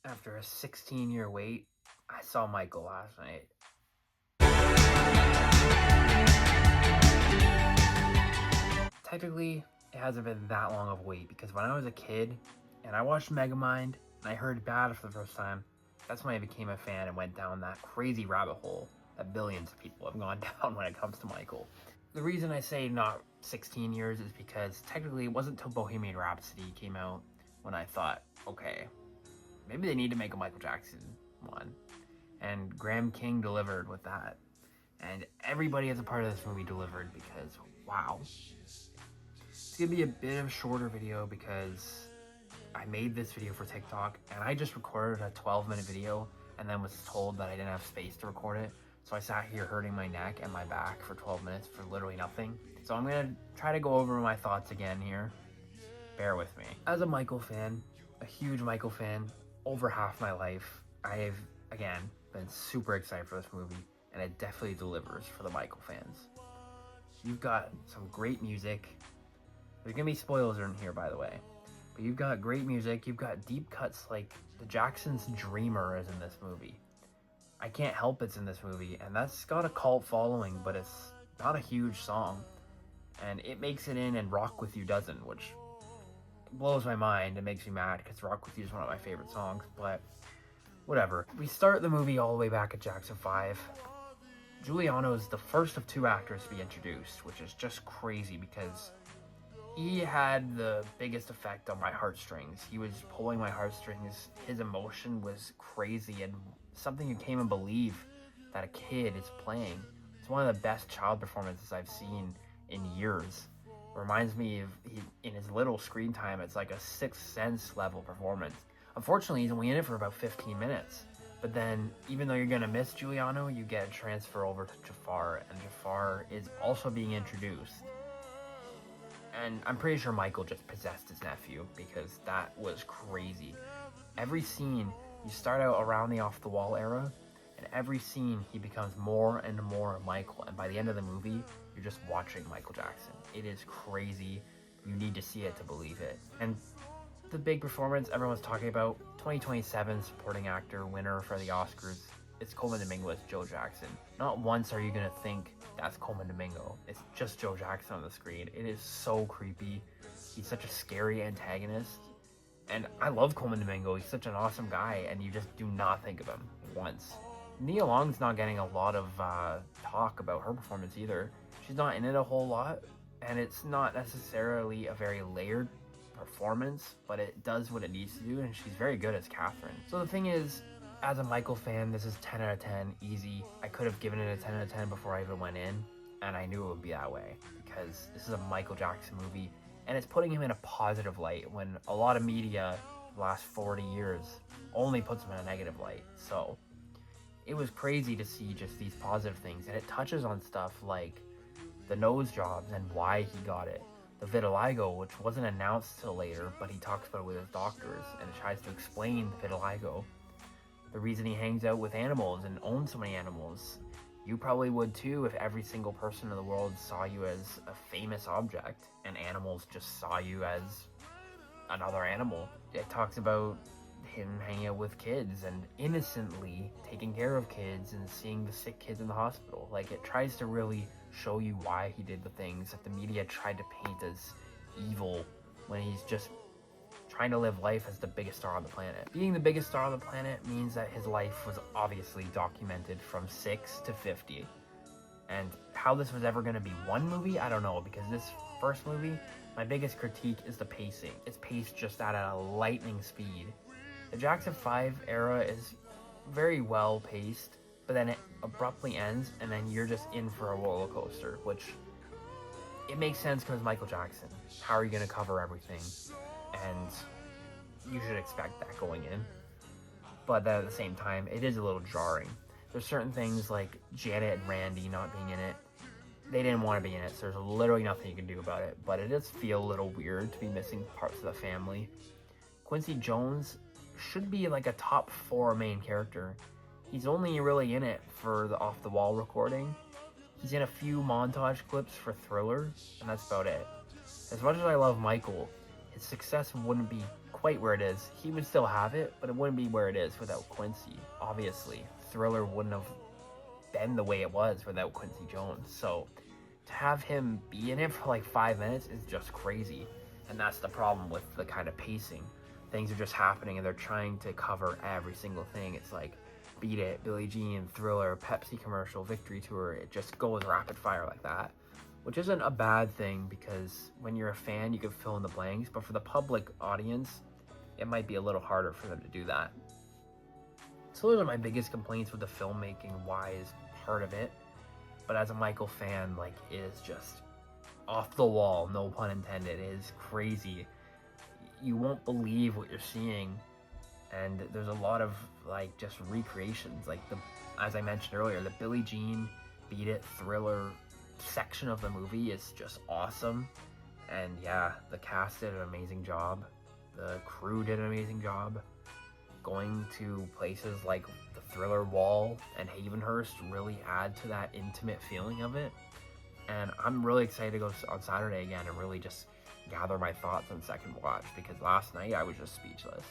After a 16-year wait, I saw Michael last night. Technically, it hasn't been that long of a wait because when I was a kid and I watched Megamind and I heard Bad for the first time, that's when I became a fan and went down that crazy rabbit hole that billions of people have gone down when it comes to Michael. The reason I say not 16 years is because technically it wasn't until Bohemian Rhapsody came out when I thought, okay, maybe they need to make a Michael Jackson one. And Graham King delivered with that. And everybody as a part of this movie delivered because, wow. It's gonna be a bit of a shorter video because I made this video for TikTok and I just recorded a 12-minute video and then was told that I didn't have space to record it. So I sat here hurting my neck and my back for 12 minutes for literally nothing. So I'm gonna try to go over my thoughts again here. Bear with me. As a Michael fan, a huge Michael fan, over half my life, I've, again, been super excited for this movie, and it definitely delivers for the Michael fans. You've got some great music. There's gonna be spoilers in here, by the way. But you've got great music, you've got deep cuts like the Jackson's Dreamer is in this movie. I Can't Help It's in this movie, and that's got a cult following, but it's not a huge song. And It Makes It In and Rock With You doesn't, which blows my mind. It makes me mad because Rock With You is one of my favorite songs, but whatever. We start the movie all the way back at Jackson 5. Giuliano is the first of two actors to be introduced, which is just crazy because he had the biggest effect on my heartstrings. He was pulling my heartstrings. His emotion was crazy and something you can't even believe that a kid is playing. It's one of the best child performances I've seen in years. It reminds me of in his little screen time, it's like a Sixth Sense level performance. Unfortunately, he's only in it for about 15 minutes. But then, even though you're gonna miss Giuliano, you get a transfer over to Jafar, and Jafar is also being introduced. And I'm pretty sure Michael just possessed his nephew because that was crazy. Every scene, you start out around the Off the Wall era, and every scene he becomes more and more Michael, and by the end of the movie, you're just watching Michael Jackson. It is crazy. You need to see it to believe it. And the big performance everyone's talking about, 2027 supporting actor winner for the Oscars, it's Coleman Domingo as Joe Jackson. Not once are you gonna think that's Coleman Domingo. It's just Joe Jackson on the screen. It is so creepy. He's such a scary antagonist. And I love Coleman Domingo. He's such an awesome guy, and you just do not think of him once. Nia Long's not getting a lot of talk about her performance either. She's not in it a whole lot, and it's not necessarily a very layered performance, but it does what it needs to do, and she's very good as Catherine. So the thing is, as a Michael fan, this is 10 out of 10, easy. I could have given it a 10 out of 10 before I even went in, and I knew it would be that way, because this is a Michael Jackson movie, and it's putting him in a positive light when a lot of media the last 40 years only puts him in a negative light. So it was crazy to see just these positive things, and it touches on stuff like the nose jobs and why he got it. The vitiligo, which wasn't announced till later, but he talks about it with his doctors and tries to explain the vitiligo. The reason he hangs out with animals and owns so many animals. You probably would too if every single person in the world saw you as a famous object and animals just saw you as another animal. It talks about him hanging out with kids and innocently taking care of kids and seeing the sick kids in the hospital. Like, it tries to really show you why he did the things that the media tried to paint as evil when he's just trying to live life as the biggest star on the planet. Being the biggest star on the planet means that his life was obviously documented from 6 to 50. And how this was ever going to be one movie, I don't know, because this first movie, my biggest critique is the pacing. It's paced just at a lightning speed. The Jackson 5 era is very well paced, but then it abruptly ends, and then you're just in for a roller coaster, which it makes sense because Michael Jackson. How are you going to cover everything? And you should expect that going in. But then at the same time, it is a little jarring. There's certain things like Janet and Randy not being in it. They didn't want to be in it, so there's literally nothing you can do about it. But it does feel a little weird to be missing parts of the family. Quincy Jones should be like a top 4 main character. He's only really in it for the Off the Wall recording. He's in a few montage clips for Thriller, and that's about it. As much as I love Michael, his success wouldn't be quite where it is. He would still have it, but it wouldn't be where it is without Quincy. Obviously, Thriller wouldn't have been the way it was without Quincy Jones. So to have him be in it for like 5 minutes is just crazy. And that's the problem with the kind of pacing. Things are just happening and they're trying to cover every single thing. It's like Beat It, Billie Jean, Thriller, Pepsi commercial, Victory Tour. It just goes rapid fire like that, which isn't a bad thing because when you're a fan, you can fill in the blanks. But for the public audience, it might be a little harder for them to do that. So those are my biggest complaints with the filmmaking wise part of it. But as a Michael fan, like, it is just off the wall, no pun intended. It is crazy. You won't believe what you're seeing. And there's a lot of like just recreations, like as I mentioned earlier, the Billie Jean, Beat It, Thriller section of the movie is just awesome. And yeah, the cast did an amazing job. The crew did an amazing job. Going to places like the Thriller Wall and Havenhurst really add to that intimate feeling of it. And I'm really excited to go on Saturday again and really just gather my thoughts on second watch, because last night I was just speechless.